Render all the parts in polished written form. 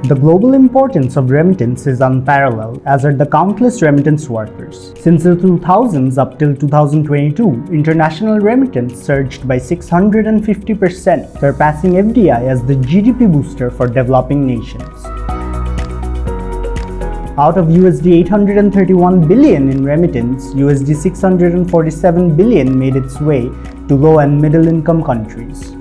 The global importance of remittance is unparalleled, as are the countless remittance workers. Since the 2000s up till 2022, international remittance surged by 650%, surpassing FDI as the GDP booster for developing nations. Out of USD 831 billion in remittance, USD 647 billion made its way to low and middle income countries.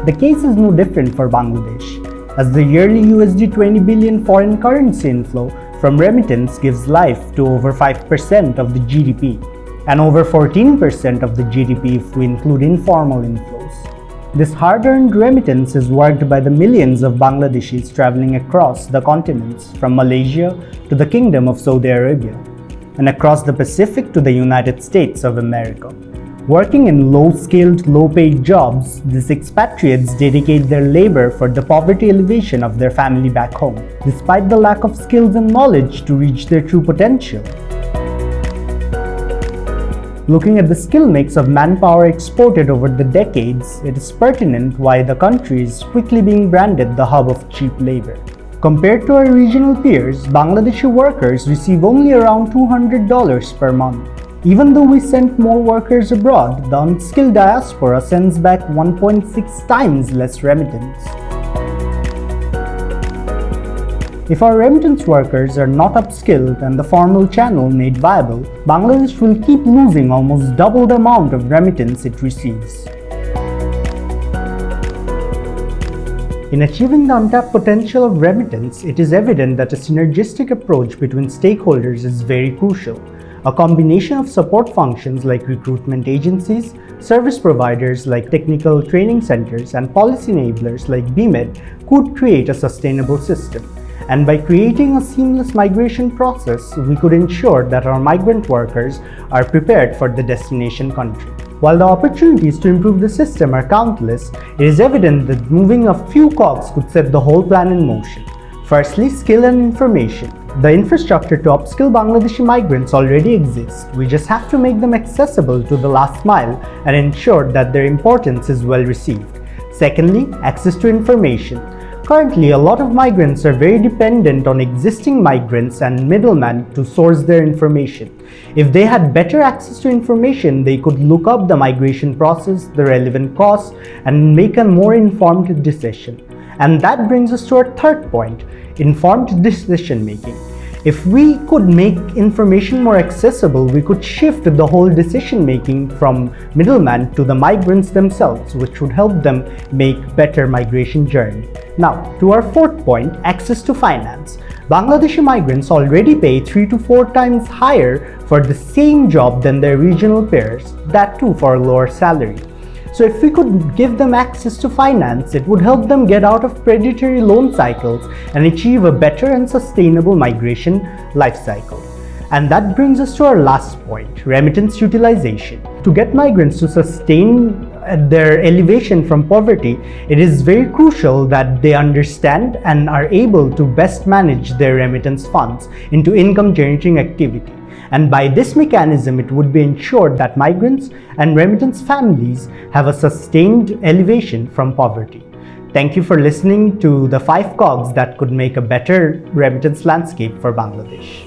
The case is no different for Bangladesh, as the yearly USD 20 billion foreign currency inflow from remittance gives life to over 5% of the GDP, and over 14% of the GDP if we include informal inflows. This hard-earned remittance is worked by the millions of Bangladeshis traveling across the continents, from Malaysia to the Kingdom of Saudi Arabia, and across the Pacific to the United States of America. Working in low-skilled, low-paid jobs, these expatriates dedicate their labor for the poverty alleviation of their family back home, despite the lack of skills and knowledge to reach their true potential. Looking at the skill mix of manpower exported over the decades, it is pertinent why the country is quickly being branded the hub of cheap labor. Compared to our regional peers, Bangladeshi workers receive only around $200 per month. Even though we send more workers abroad, the unskilled diaspora sends back 1.6 times less remittance. If our remittance workers are not upskilled and the formal channel made viable, Bangladesh will keep losing almost double the amount of remittance it receives. In achieving the untapped potential of remittance, it is evident that a synergistic approach between stakeholders is very crucial. A combination of support functions like recruitment agencies, service providers like technical training centers, and policy enablers like BMED could create a sustainable system. And by creating a seamless migration process, we could ensure that our migrant workers are prepared for the destination country. While the opportunities to improve the system are countless, it is evident that moving a few cogs could set the whole plan in motion. Firstly, skill and information. The infrastructure to upskill Bangladeshi migrants already exists. We just have to make them accessible to the last mile and ensure that their importance is well received. Secondly, access to information. Currently, a lot of migrants are very dependent on existing migrants and middlemen to source their information. If they had better access to information, they could look up the migration process, the relevant costs, and make a more informed decision. And that brings us to our third point, informed decision making. If we could make information more accessible, we could shift the whole decision making from middlemen to the migrants themselves, which would help them make better migration journey. Now, to our fourth point, access to finance. Bangladeshi migrants already pay 3 to 4 times higher for the same job than their regional peers, that too for a lower salary. So if we could give them access to finance, it would help them get out of predatory loan cycles and achieve a better and sustainable migration life cycle. And that brings us to our last point, remittance utilization. To get migrants to sustain their elevation from poverty, it is very crucial that they understand and are able to best manage their remittance funds into income-generating activity. And by this mechanism, it would be ensured that migrants and remittance families have a sustained elevation from poverty. Thank you for listening to the 5 cogs that could make a better remittance landscape for Bangladesh.